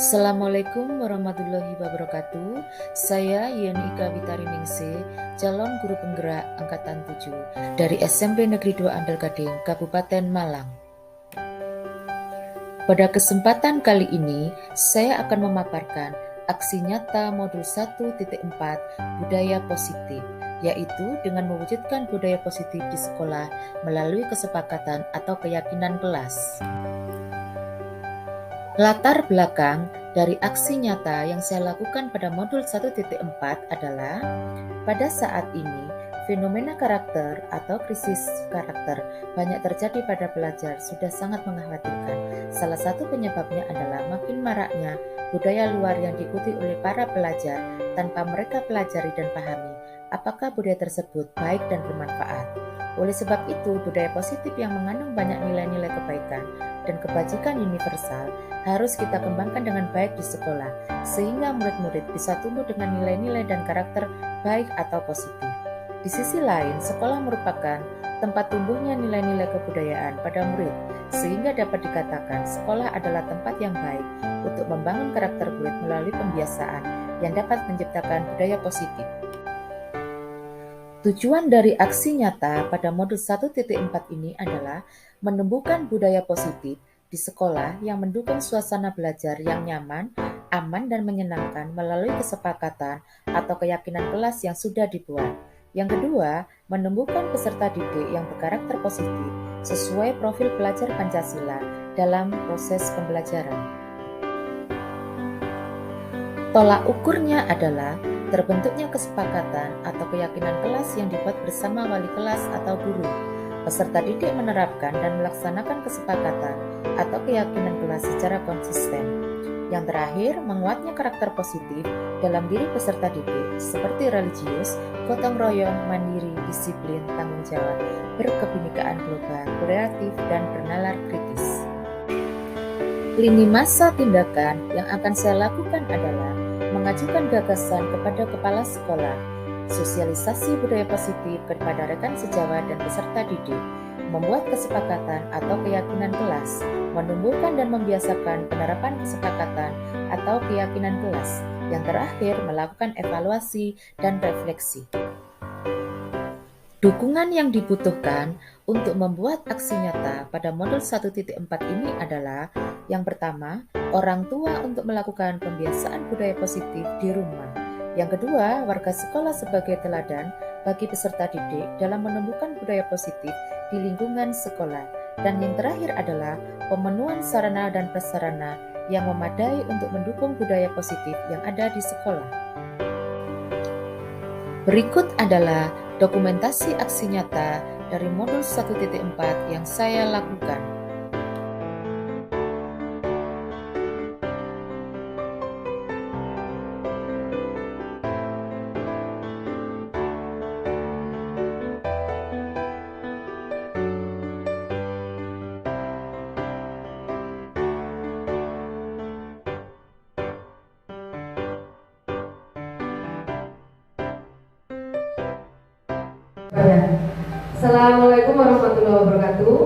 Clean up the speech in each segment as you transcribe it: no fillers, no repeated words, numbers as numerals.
Assalamualaikum warahmatullahi wabarakatuh. Saya Yeni Ika Witaringningsih, calon guru penggerak angkatan 7 dari SMP Negeri 2 Andal Gading, Kabupaten Malang. Pada kesempatan kali ini, saya akan memaparkan aksi nyata modul 1.4 budaya positif, yaitu dengan mewujudkan budaya positif di sekolah melalui kesepakatan atau keyakinan kelas. Latar belakang dari aksi nyata yang saya lakukan pada modul 1.4 adalah pada saat ini fenomena karakter atau krisis karakter banyak terjadi pada pelajar sudah sangat mengkhawatirkan. Salah satu penyebabnya adalah makin maraknya budaya luar yang diikuti oleh para pelajar tanpa mereka pelajari dan pahami apakah budaya tersebut baik dan bermanfaat. Oleh sebab itu, budaya positif yang mengandung banyak nilai-nilai kebaikan dan kebajikan universal harus kita kembangkan dengan baik di sekolah, sehingga murid-murid bisa tumbuh dengan nilai-nilai dan karakter baik atau positif. Di sisi lain, sekolah merupakan tempat tumbuhnya nilai-nilai kebudayaan pada murid, sehingga dapat dikatakan sekolah adalah tempat yang baik untuk membangun karakter murid melalui pembiasaan yang dapat menciptakan budaya positif. Tujuan dari aksi nyata pada modul 1.4 ini adalah menumbuhkan budaya positif di sekolah yang mendukung suasana belajar yang nyaman, aman, dan menyenangkan melalui kesepakatan atau keyakinan kelas yang sudah dibuat. Yang kedua, menumbuhkan peserta didik yang berkarakter positif sesuai profil pelajar Pancasila dalam proses pembelajaran. Tolak ukurnya adalah terbentuknya kesepakatan atau keyakinan kelas yang dibuat bersama wali kelas atau guru. Peserta didik menerapkan dan melaksanakan kesepakatan atau keyakinan kelas secara konsisten. Yang terakhir, menguatnya karakter positif dalam diri peserta didik seperti religius, gotong royong, mandiri, disiplin, tanggung jawab, berkebinekaan global, kreatif, dan bernalar kritis. Lini masa tindakan yang akan saya lakukan adalah mengajukan gagasan kepada kepala sekolah, sosialisasi budaya positif kepada rekan sejawat dan peserta didik, membuat kesepakatan atau keyakinan kelas, menumbuhkan dan membiasakan penerapan kesepakatan atau keyakinan kelas, yang terakhir melakukan evaluasi dan refleksi. Dukungan yang dibutuhkan untuk membuat aksi nyata pada modul 1.4 ini adalah yang pertama, orang tua untuk melakukan pembiasaan budaya positif di rumah. Yang kedua, warga sekolah sebagai teladan bagi peserta didik dalam menumbuhkan budaya positif di lingkungan sekolah. Dan yang terakhir adalah pemenuhan sarana dan prasarana yang memadai untuk mendukung budaya positif yang ada di sekolah. Berikut adalah dokumentasi aksi nyata dari modul 1.4 yang saya lakukan. Assalamualaikum warahmatullahi wabarakatuh.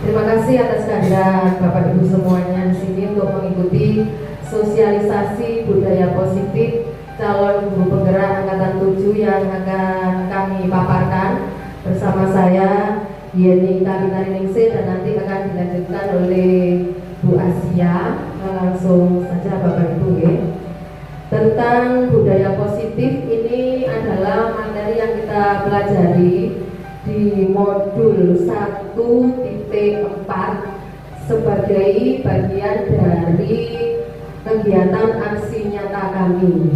Terima kasih atas kehadiran Bapak Ibu semuanya di sini untuk mengikuti sosialisasi budaya positif calon guru penggerak angkatan 7 yang akan kami paparkan bersama saya Yeni Ika Witaringningsih, dan nanti akan dilanjutkan oleh Bu Asia. Langsung saja Bapak Ibu ya. Tentang budaya positif ini adalah materi yang kita pelajari di modul 1.4 sebagai bagian dari kegiatan aksi nyata kami,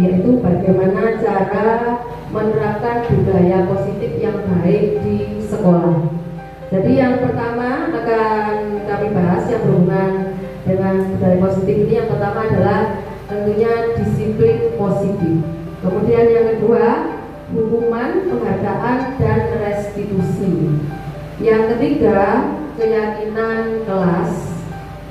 yaitu bagaimana cara menerapkan budaya positif yang baik di sekolah. Jadi yang pertama akan kami bahas yang berhubungan dengan budaya positif ini, yang pertama adalah tentunya disiplin positif. Kemudian yang kedua, hukuman, penghargaan, dan restitusi. Yang ketiga, keyakinan kelas.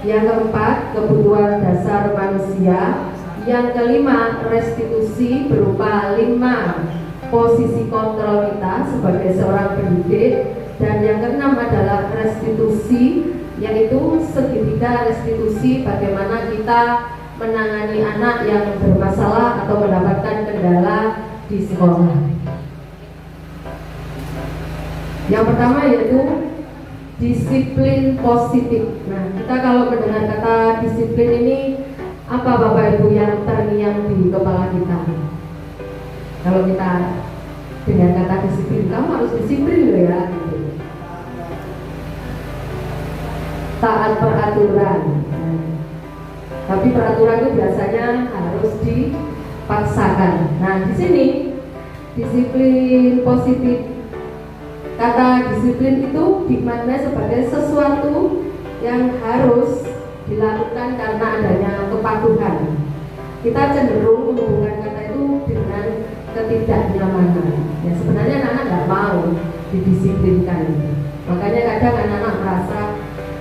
Yang keempat, kebutuhan dasar manusia. Yang kelima, restitusi berupa 5 posisi kontrol kita sebagai seorang pendidik. Dan yang keenam adalah restitusi yaitu segitiga restitusi, bagaimana kita menangani anak yang bermasalah atau mendapatkan kendala di sekolah. Yang pertama yaitu disiplin positif. Nah, kita kalau mendengar kata disiplin ini, apa Bapak Ibu yang terngiang di kepala kita? Kalau kita dengan kata disiplin, kamu harus disiplin loh ya, gitu. Taat peraturan. Tapi peraturan itu biasanya harus dipaksakan. Nah, di sini disiplin positif. Kata disiplin itu dimaknai sebagai sesuatu yang harus dilakukan karena adanya kepatuhan. Kita cenderung menghubungkan kata itu dengan ketidaknyamanan. Ya, sebenarnya anak-anak nggak mau didisiplinkan. Makanya kadang anak-anak merasa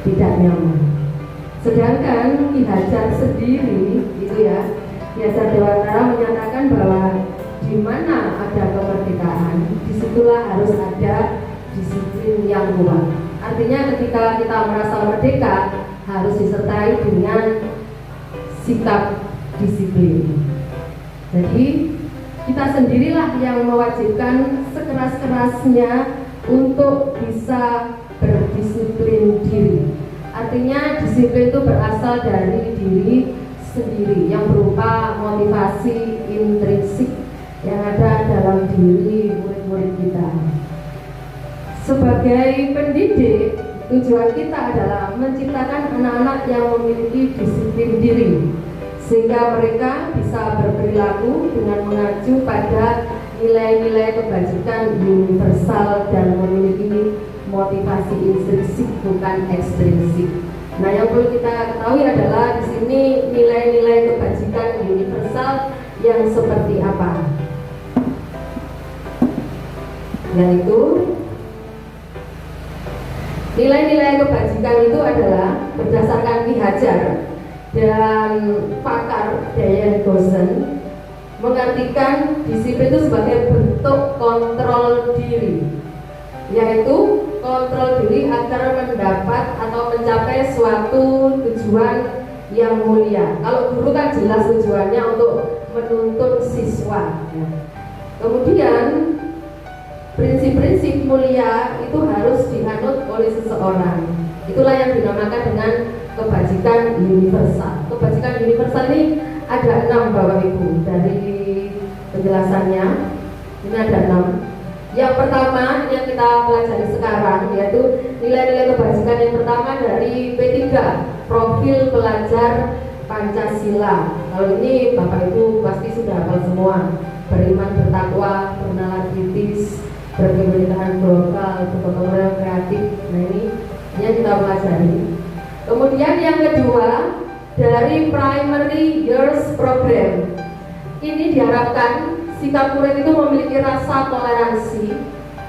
tidak nyaman. Sedangkan Ki Hajar sendiri itu ya, Ki Hajar Dewantara menyatakan bahwa di mana ada kemerdekaan, disitulah harus ada disiplin yang kuat. Artinya ketika kita merasa merdeka, harus disertai dengan sikap disiplin. Jadi kita sendirilah yang mewajibkan sekeras-kerasnya untuk bisa berdisiplin diri. Artinya disiplin itu berasal dari diri sendiri yang berupa motivasi intrinsik yang ada dalam diri murid-murid kita. Sebagai pendidik, tujuan kita adalah menciptakan anak-anak yang memiliki disiplin diri, sehingga mereka bisa berperilaku dengan mengacu pada nilai-nilai kebajikan universal dan memiliki motivasi intrinsik bukan ekstrinsik. Nah, yang perlu kita ketahui adalah di sini nilai-nilai kebajikan universal yang seperti apa? Yaitu nilai-nilai kebajikan itu adalah berdasarkan Ki Hajar dan pakar Diane Gossen mengartikan disiplin itu sebagai bentuk kontrol diri, yaitu kontrol diri agar mendapat atau mencapai suatu tujuan yang mulia. Kalau guru kan jelas tujuannya untuk menuntut siswa. Kemudian prinsip-prinsip mulia itu harus dianut oleh seseorang. Itulah yang dinamakan dengan kebajikan universal. Kebajikan universal ini ada 6 Bapak Ibu dari penjelasannya. Ini ada 6. Yang pertama yang kita pelajari sekarang yaitu nilai-nilai kebajikan yang pertama dari P3, profil pelajar Pancasila. Kalau ini Bapak Ibu pasti sudah hafal semua. Beriman, bertakwa, bernalar kritis, berkebenaran global, berkembang kreatif. Nah, ini yang kita pelajari. Kemudian yang kedua dari Primary Years Program. Ini diharapkan sikap murid itu memiliki rasa toleransi,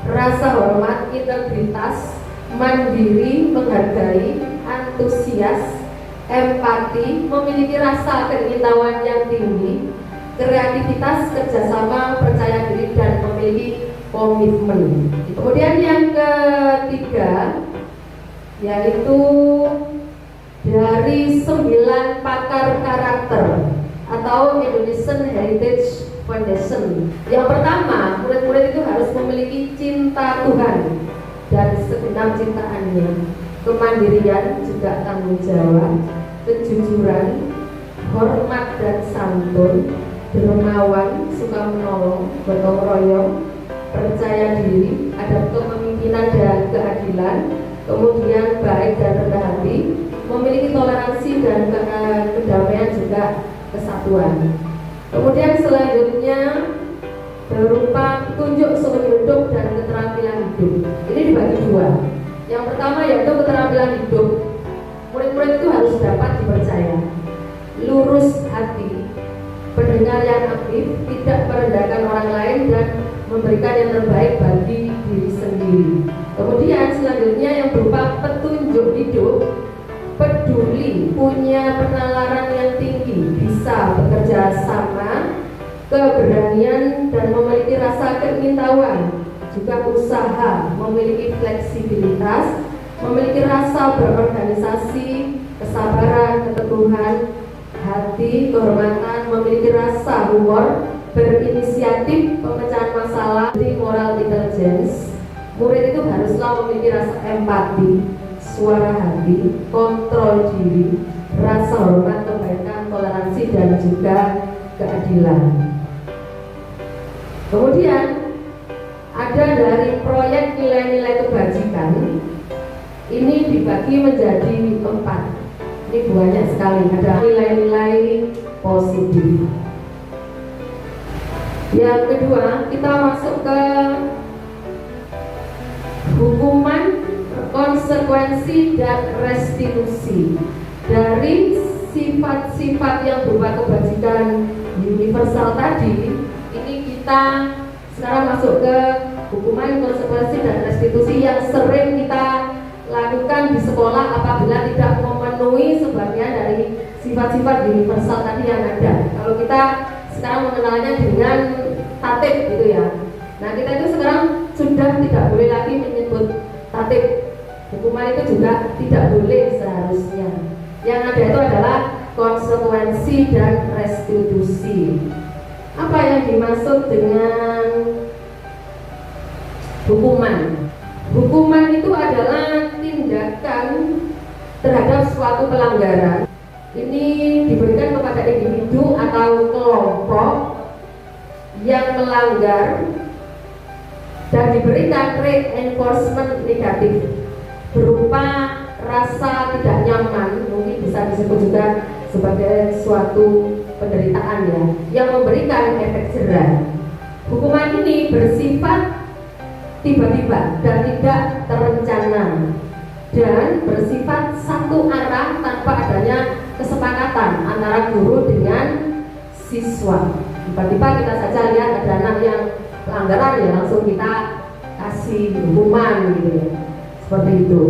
rasa hormat, integritas, mandiri, menghargai, antusias, empati, memiliki rasa keingintahuan yang tinggi, kreativitas, kerjasama, percaya diri, dan memiliki komitmen. Kemudian yang ketiga yaitu dari 9 pakar karakter atau Indonesian Heritage Foundation. Yang pertama, murid-murid itu harus memiliki cinta Tuhan dan segenap cintaannya, kemandirian, juga tanggung jawab, kejujuran, hormat dan santun, dermawan, suka menolong, gotong royong, percaya diri, ada kepemimpinan dan keadilan, kemudian baik dan rendah hati, memiliki toleransi dan kedamaian juga kesatuan. Kemudian selanjutnya berupa petunjuk seumur hidup dan keterampilan hidup. Ini dibagi 2. Yang pertama yaitu keterampilan hidup. Murid-murid itu harus dapat dipercaya, lurus hati, pendengar yang aktif, tidak merendahkan orang lain, dan memberikan yang terbaik bagi diri sendiri. Kemudian selanjutnya yang berupa petunjuk hidup, peduli, punya penalaran yang tinggi, bisa bekerja sama, keberanian, dan memiliki rasa keingintahuan, juga usaha, memiliki fleksibilitas, memiliki rasa berorganisasi, kesabaran, keteguhan hati, kehormatan, memiliki rasa humor, berinisiatif, pemecahan masalah, moral intelligence. Murid itu haruslah memiliki rasa empati, suara hati, kontrol diri, rasa hormat, kebaikan, toleransi, dan juga keadilan. Kemudian ada dari proyek nilai-nilai kebajikan, ini dibagi menjadi 4. Ini banyak sekali, ada nilai-nilai positif. Yang kedua, kita masuk ke hukuman, konsekuensi, dan restitusi. Dari sifat-sifat yang berupa kebajikan universal tadi, ini kita sekarang masuk ke hukuman, konsekuensi, dan restitusi yang sering kita lakukan di sekolah apabila tidak memenuhi sebagian dari sifat-sifat universal tadi yang ada. Kalau kita sekarang mengenalnya dengan tatib gitu ya. Nah, kita itu sekarang sudah tidak boleh lagi menyebut tatib. Hukuman itu juga tidak boleh seharusnya. Yang ada itu adalah konsekuensi dan restitusi. Apa yang dimaksud dengan hukuman? Hukuman itu adalah tindakan terhadap suatu pelanggaran. Ini diberikan kepada individu atau kelompok yang melanggar dan diberikan reinforcement negatif berupa rasa tidak nyaman, mungkin bisa disebut juga sebagai suatu penderitaan ya, yang memberikan efek jerah. Hukuman ini bersifat tiba-tiba dan tidak terencana dan bersifat satu arah tanpa adanya kesepakatan antara guru dengan siswa. Tiba-tiba kita saja lihat ada anak yang pelanggaran ya, langsung kita kasih hukuman gitu ya, seperti itu.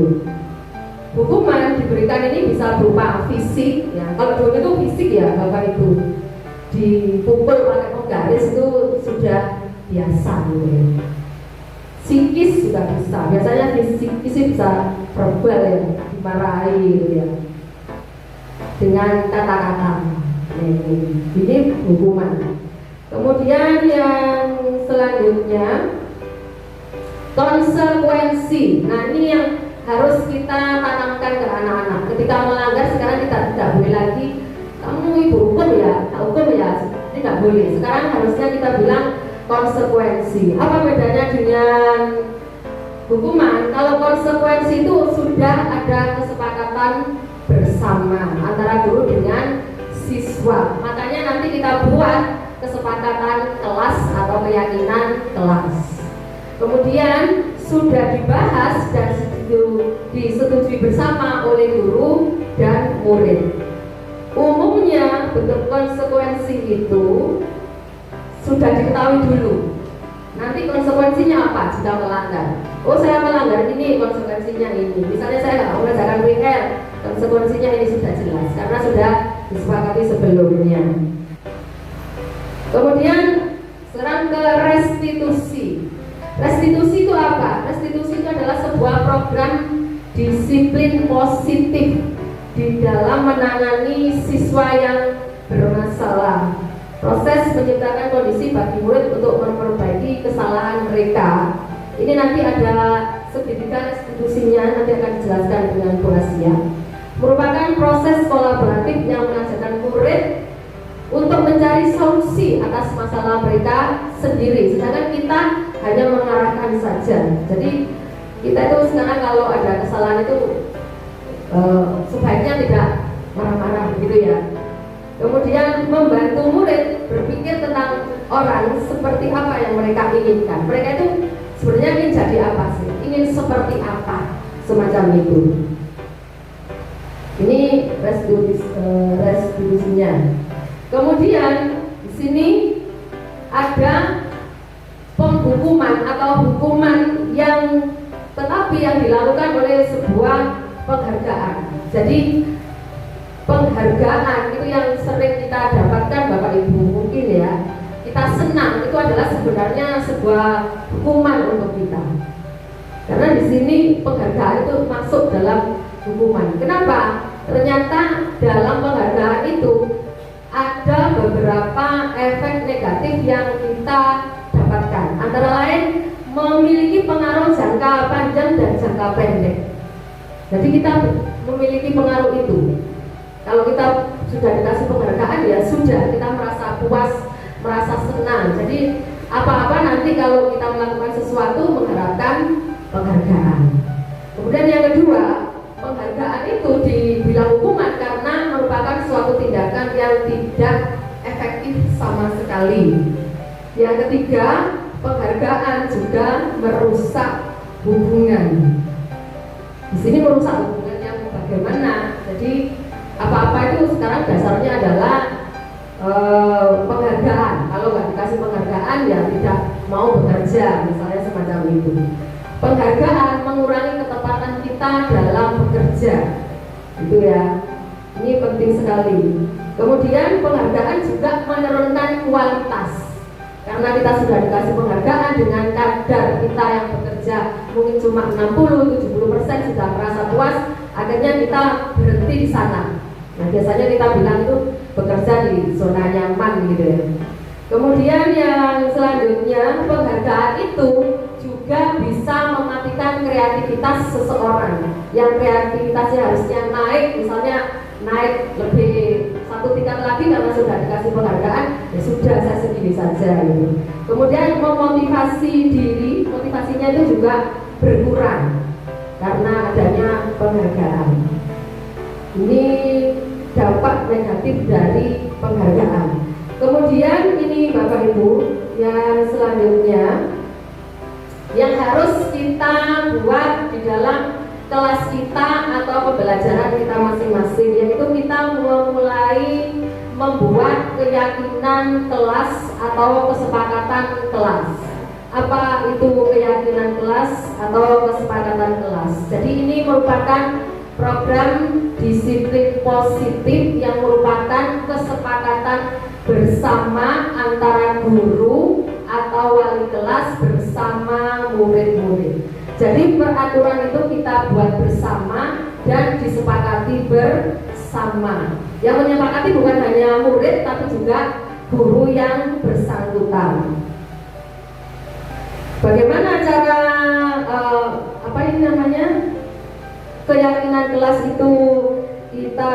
Hukuman diberikan ini bisa berupa fisik ya, kalau dulu itu fisik ya Bapak Ibu, dipukul pakai penggaris itu sudah biasa gitu ya. Psikis juga bisa, biasanya psikis bisa verbal ya, dimarahi gitu ya, dengan kata-kata. Ini hukuman. Kemudian yang selanjutnya konsekuensi. Nah, ini yang harus kita tanamkan ke anak-anak. Ketika melanggar sekarang kita tidak boleh lagi kamu ibu hukum ya, hukum ya, tidak boleh. Sekarang harusnya kita bilang konsekuensi. Apa bedanya dengan hukuman? Kalau konsekuensi itu sudah ada kesepakatan bersama antara guru dengan siswa. Makanya nanti kita buat kesepakatan kelas atau keyakinan kelas. Kemudian sudah dibahas dan disetujui bersama oleh guru dan murid. Umumnya bentuk konsekuensi itu sudah diketahui dulu. Nanti konsekuensinya apa jika melanggar? Oh, saya melanggar ini, konsekuensinya ini. Misalnya saya nggak mengerjakan WR, konsekuensinya ini sudah jelas karena sudah disepakati sebelumnya. Kemudian sekarang ke restitusi. Restitusi itu apa? Restitusi itu adalah sebuah program disiplin positif di dalam menangani siswa yang bermasalah. Proses menciptakan kondisi bagi murid untuk memperbaiki kesalahan mereka. Ini nanti ada segitiga restitusinya, nanti akan dijelaskan dengan Bu Asia. Merupakan proses kolaboratif yang mengajarkan murid untuk mencari solusi atas masalah mereka sendiri, sedangkan kita hanya mengarahkan saja. Jadi kita itu sekarang kalau ada kesalahan itu sebaiknya tidak marah-marah gitu ya. Kemudian membantu murid berpikir tentang orang seperti apa yang mereka inginkan. Mereka itu sebenarnya ingin jadi apa sih? Ingin seperti apa? Semacam itu. Ini restitusinya. Kemudian di sini ada penghukuman atau hukuman yang tetapi yang dilakukan oleh sebuah penghargaan. Jadi penghargaan itu yang sering kita dapatkan Bapak Ibu mungkin ya, kita senang, itu adalah sebenarnya sebuah hukuman untuk kita. Karena di sini penghargaan itu masuk dalam hukuman. Kenapa? Ternyata dalam penghargaan itu ada beberapa efek negatif yang kita dapatkan. Antara lain memiliki pengaruh jangka panjang dan jangka pendek. Jadi kita memiliki pengaruh itu. Kalau kita sudah dikasih penghargaan ya sudah, kita merasa puas, merasa senang. Jadi apa-apa nanti kalau kita melakukan sesuatu mengharapkan penghargaan. Kemudian yang kedua, penghargaan itu dibilang hukuman karena merupakan suatu tindakan yang tidak efektif sama sekali. Yang ketiga, penghargaan juga merusak hubungan. Di sini merusak hubungan yang bagaimana? Jadi apa-apa itu sekarang dasarnya adalah penghargaan. Kalau nggak dikasih penghargaan ya tidak mau bekerja, misalnya semacam itu. Penghargaan mengurangi ketepatan kita dalam bekerja, itu ya. Ini penting sekali. Kemudian penghargaan juga menurunkan kualitas. Karena kita sudah dikasih penghargaan dengan kadar kita yang bekerja mungkin cuma 60-70% sudah merasa puas, akhirnya kita berhenti di sana. Nah biasanya kita bilang itu bekerja di zona nyaman gitu ya. Kemudian yang selanjutnya, penghargaan itu juga bisa mematikan kreativitas seseorang. Yang kreativitasnya harusnya naik, misalnya naik lebih satu tingkat lagi karena sudah dikasih penghargaan, ya sudah saya segini saja gitu. Kemudian memotivasi diri, motivasinya itu juga berkurang karena adanya penghargaan. Ini dampak negatif dari penghargaan. Kemudian ini Bapak Ibu, yang selanjutnya yang harus kita buat di dalam kelas kita atau pembelajaran kita masing-masing, yaitu kita memulai membuat keyakinan kelas atau kesepakatan kelas. Apa itu keyakinan kelas atau kesepakatan kelas? Jadi ini merupakan program disiplin positif yang merupakan kesepakatan bersama antara guru atau wali kelas bersama murid-murid. Jadi peraturan itu kita buat bersama dan disepakati bersama. Yang menyepakati bukan hanya murid tapi juga guru yang bersangkutan. Bagaimana cara keyakinan kelas itu kita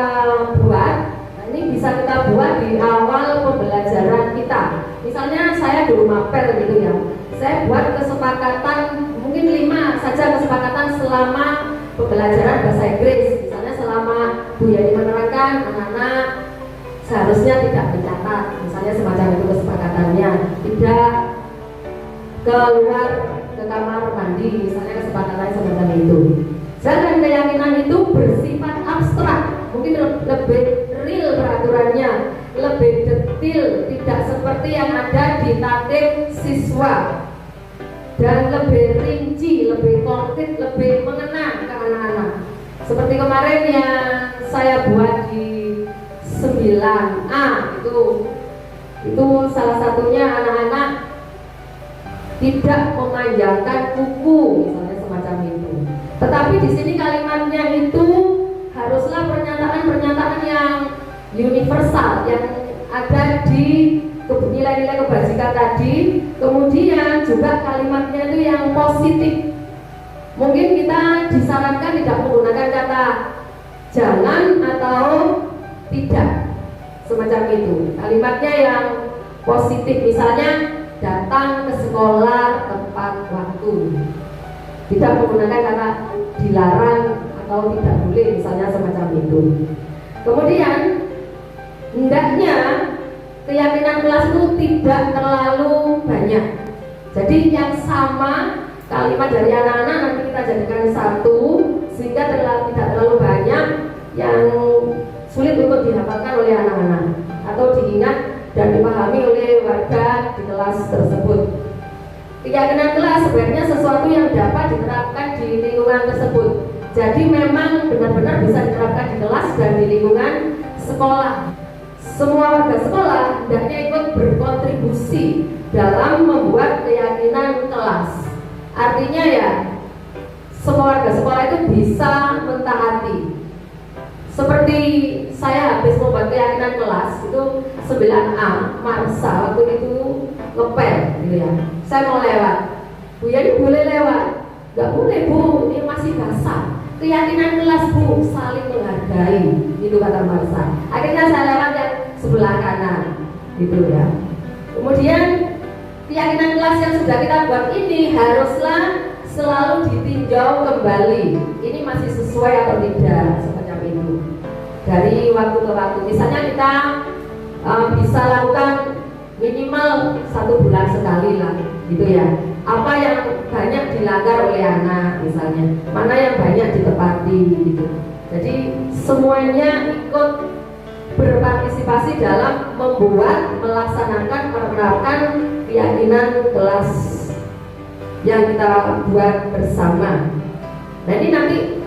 buat? Nah, ini bisa kita buat di awal pembelajaran kita. Misalnya saya dulu mapel gitu ya. Saya buat kesepakatan mungkin 5 saja kesepakatan selama pembelajaran bahasa Inggris. Misalnya selama Bu Yani menerangkan, anak-anak seharusnya tidak dicatat, misalnya semacam itu kesepakatannya. Tidak keluar ke kamar mandi, misalnya kesepakatan semacam itu. Sedangkan keyakinan itu bersifat abstrak, mungkin lebih real peraturannya, lebih detail, tidak seperti yang ada di tatip siswa, dan lebih rinci, lebih konkret, lebih mengena ke anak-anak. Seperti kemarin yang saya buat di 9A itu salah satunya anak-anak tidak memanjangkan kuku, misalnya semacam itu. Tetapi di sini kalimatnya itu haruslah pernyataan-pernyataan yang universal, yang ada di nilai-nilai kebajikan tadi. Kemudian juga kalimatnya itu yang positif. Mungkin kita disarankan tidak menggunakan kata jangan atau tidak, semacam itu. Kalimatnya yang positif, misalnya datang ke sekolah tepat waktu. Tidak menggunakan kata dilarang atau tidak boleh, misalnya semacam itu. Kemudian hendaknya keyakinan kelas itu tidak terlalu banyak. Jadi yang sama kalimat dari anak-anak nanti kita jadikan satu, sehingga tidak terlalu banyak yang sulit untuk dihafalkan oleh anak-anak atau diingat dan dipahami oleh warga di kelas tersebut. Keyakinan kelas sebenarnya sesuatu yang dapat diterapkan di lingkungan tersebut. Jadi memang benar-benar bisa diterapkan di kelas dan di lingkungan sekolah. Semua warga sekolah hendaknya ikut berkontribusi dalam membuat keyakinan kelas. Artinya ya, semua warga sekolah itu bisa mentaati. Seperti saya habis membuat keyakinan kelas itu 9A Marsa waktu itu ngepel gitu ya. Saya mau lewat, Bu Yani boleh lewat? Gak boleh Bu, ini masih basah. Keyakinan kelas Bu, saling menghargai, itu kata Marsa. Akhirnya saya lewat yang sebelah kanan, gitu ya. Kemudian keyakinan kelas yang sudah kita buat ini haruslah selalu ditinjau kembali. Ini masih sesuai atau tidak, semacam itu. Dari waktu ke waktu, misalnya kita bisa lakukan minimal 1 bulan sekali lah, gitu ya. Apa yang banyak dilanggar oleh anak misalnya, mana yang banyak ditepati gitu. Jadi semuanya ikut berpartisipasi dalam membuat, melaksanakan, menerapkan keyakinan kelas yang kita buat bersama. Nah ini nanti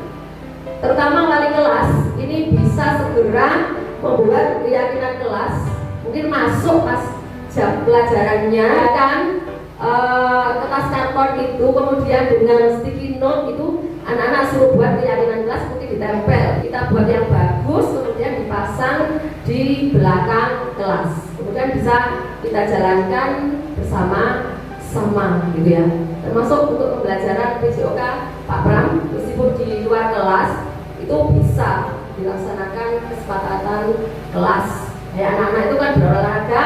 terutama wali kelas ini bisa segera membuat keyakinan kelas, mungkin masuk pas jam pelajarannya kan kertas karton itu, kemudian dengan sticky note itu anak-anak suruh buat keyakinan kelas, mungkin ditempel, kita buat yang bagus, kemudian dipasang di belakang kelas, kemudian bisa kita jalankan bersama-sama gitu ya. Termasuk untuk pembelajaran PJOK Pak Pram, meskipun di luar kelas itu bisa dilaksanakan kesepakatan kelas. Ya, anak-anak itu kan berolahraga,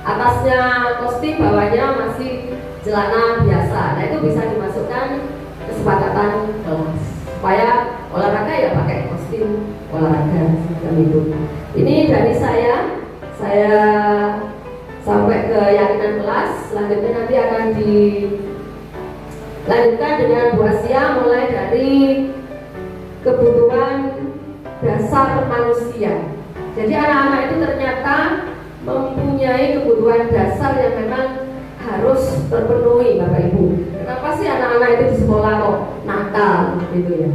atasnya kostum, bawahnya masih celana biasa. Nah itu bisa dimasukkan kesepakatan kelas supaya olahraga ya pakai kostum olahraga semacam itu. Ini dari saya sampai ke keyakinan kelas. Selanjutnya nanti akan dilanjutkan dengan Bu Asia, mulai dari kebutuhan dasar manusia. Jadi anak-anak itu ternyata mempunyai kebutuhan dasar yang memang harus terpenuhi, Bapak Ibu. Kenapa sih anak-anak itu di sekolah kok nakal gitu ya?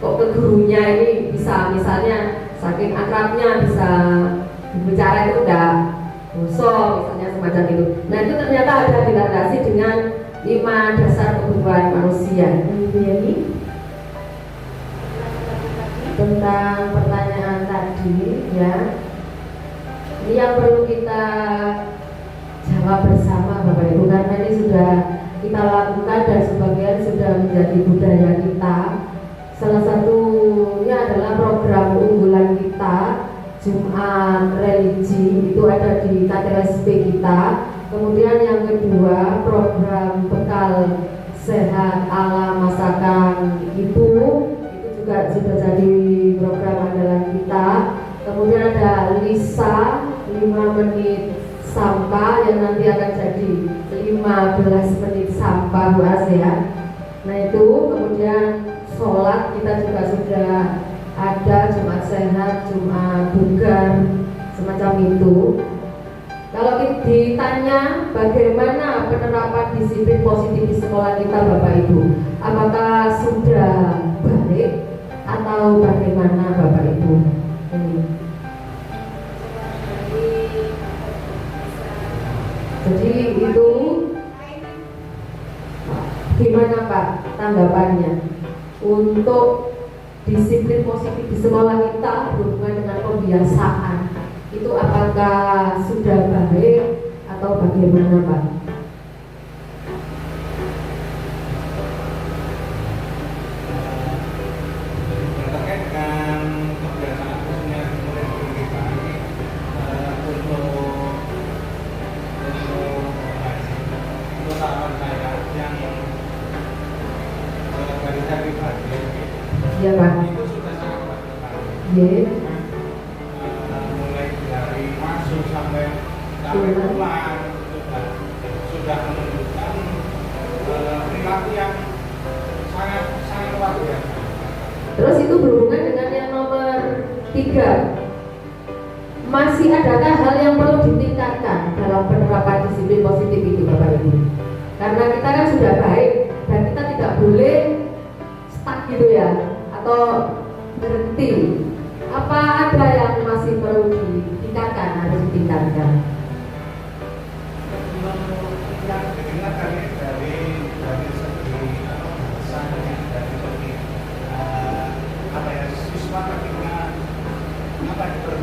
Kok ke gurunya ini bisa misalnya saking akrabnya bisa bicara itu udah bosok misalnya semacam itu. Nah itu ternyata ada dilandasi dengan 5 dasar kebutuhan manusia. Ibu Yani tentang pertanyaan tadi ya. Ini yang perlu kita jawab bersama Bapak Ibu, karena ini sudah kita lakukan dan sebagian sudah menjadi budaya kita. Salah satunya adalah program unggulan kita Jumat Religi, itu ada di KTSP kita. Kemudian yang kedua program bekal sehat ala masakan ibu, itu juga sudah jadi program andalan kita. Kemudian ada Lisa 5 menit sampah yang nanti akan jadi 15 menit sampah Bu Asia. Nah itu kemudian sholat kita juga sudah ada, Jumat sehat, Jumat bugar, semacam itu. Kalau ditanya bagaimana penerapan disiplin positif di sekolah kita Bapak Ibu, apakah sudah baik atau bagaimana Bapak Ibu? Jadi itu gimana Pak tanggapannya untuk disiplin positif di sekolah kita berhubungan dengan pembiasaan, itu apakah sudah baik atau bagaimana Pak? Iya Pak. Iya. Mulai dari masuk sampai pulang sudah menunjukkan perilaku yang sangat luar biasa. Terus itu berhubungan dengan yang nomor 3. Masih adakah hal yang perlu ditingkatkan dalam penerapan disiplin positif itu Bapak Ibu? Karena kita kan sudah baik dan kita tidak boleh stuck gitu ya, atau berhenti. Apa ada yang masih perlu ditingkatkan, harus ditingkatkan? Yang ditingkatkan dari segi bahasanya, dari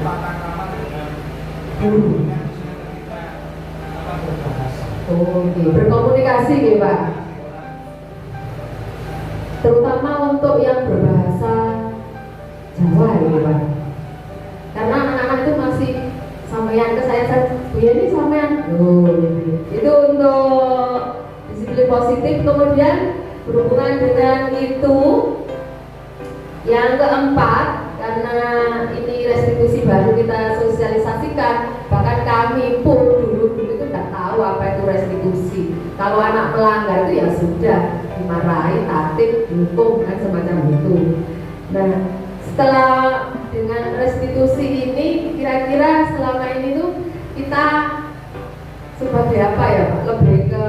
bertata krama dengan guru. yang kita akan berbahasa. Oh, oke. Berkomunikasi ya Pak. Terutama untuk yang berbahasa Jawa ya Pak. Karena anak-anak itu masih sampean ke saya Bu ini sampean. Itu untuk disiplin positif. Kemudian berhubungan dengan itu yang keempat, karena ini restitusi baru kita sosialisasikan, bahkan kami pun dulu itu nggak tahu apa itu restitusi. Kalau anak melanggar itu ya sudah dimarahi, tatip, dihukum dan semacam itu. Nah, setelah dengan restitusi ini, kira-kira selama ini tuh kita sebagai apa ya Pak? Lebih ke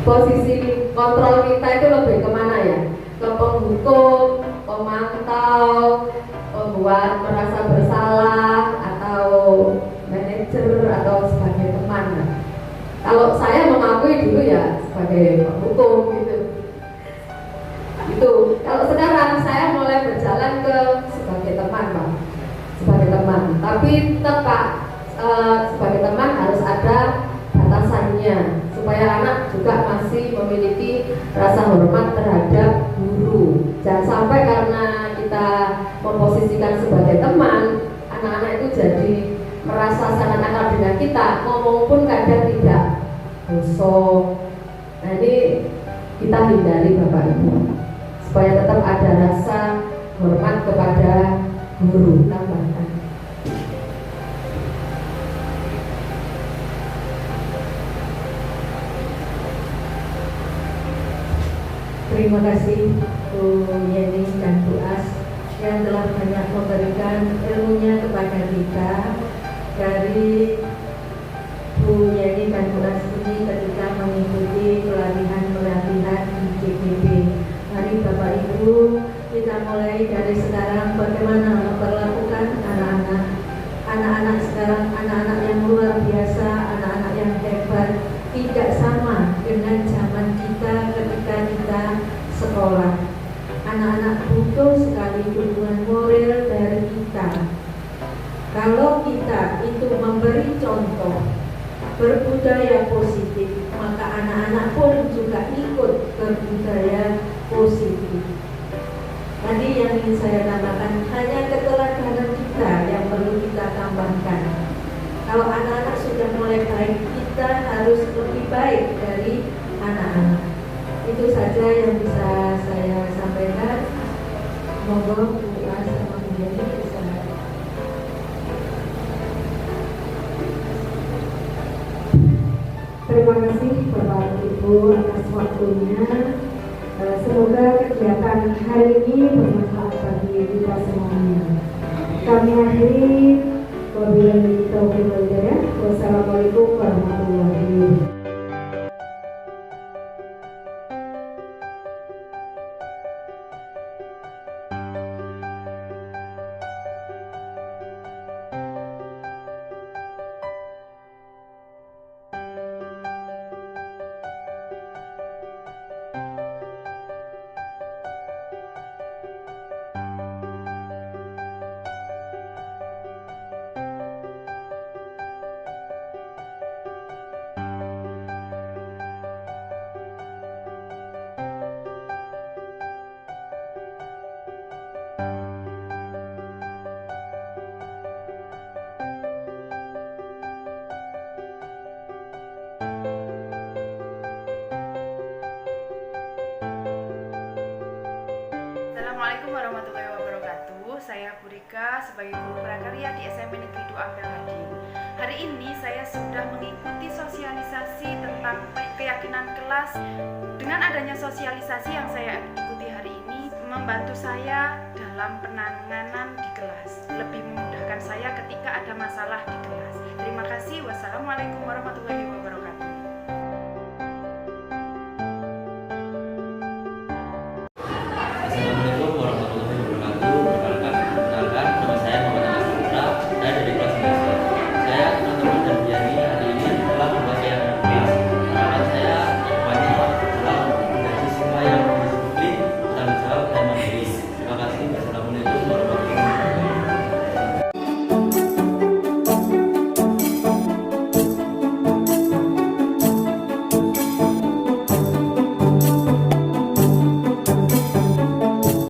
posisi kontrol kita itu lebih kemana ya? Ke penghukum, pemantau, pembuat merasa bersalah, atau manajer, atau sebagai teman. Kalau saya mengakui dulu ya sebagai penghukum gitu. Itu. Kalau sekarang saya mulai berjalan ke sebagai teman Pak, sebagai teman. Tapi tetap sebagai teman harus ada batasannya supaya anak juga masih memiliki rasa hormat terhadap guru. Jangan sampai karena kita memposisikan sebagai teman, anak-anak itu jadi merasa sangat akrab dengan kita, ngomong pun kadang tidak gosok. Nah ini kita hindari Bapak Ibu supaya tetap ada rasa hormat kepada guru. Tambahkan. Terima kasih Bu Yeni dan Bu As yang telah banyak memberikan ilmunya kepada kita. Dari Bu Yeni dan Bu As ini ketika mengikuti pelatihan di CPB. Mari Bapak Ibu, kita mulai dari sekarang bagaimana memperlakukan anak-anak sekarang, anak-anak yang luar biasa, anak-anak yang hebat, tidak sama dengan zaman kita ketika kita sekolah. Anak-anak butuh sekali dukungan moral dari kita. Kalau kita itu memberi contoh berbudaya positif, maka anak-anak pun juga ikut berbudaya positif. Tadi yang ingin saya tambahkan, hanya keteladanan kita yang perlu kita tambahkan. Kalau anak-anak sudah mulai baik, kita harus lebih baik dari anak-anak. Itu saja yang bisa saya sampaikan. Monggo Bu As sama Bu Yeni bisa. Terima kasih Bapak Ibu atas waktunya. Semoga kegiatan hari ini bermanfaat bagi kita semuanya. Kami akhiri. Wabillahi taufiq wal hidayah. Wassalamualaikum warahmatullahi wabarakatuh. Assalamualaikum warahmatullahi wabarakatuh. Saya Bu Rika sebagai guru prakarya di SMP Negeri 2 Ampel Hadi. Hari ini saya sudah mengikuti sosialisasi tentang keyakinan kelas. Dengan adanya sosialisasi yang saya ikuti hari ini membantu saya dalam penanganan di kelas, lebih memudahkan saya ketika ada masalah di kelas. Terima kasih. Wassalamualaikum warahmatullahi wabarakatuh.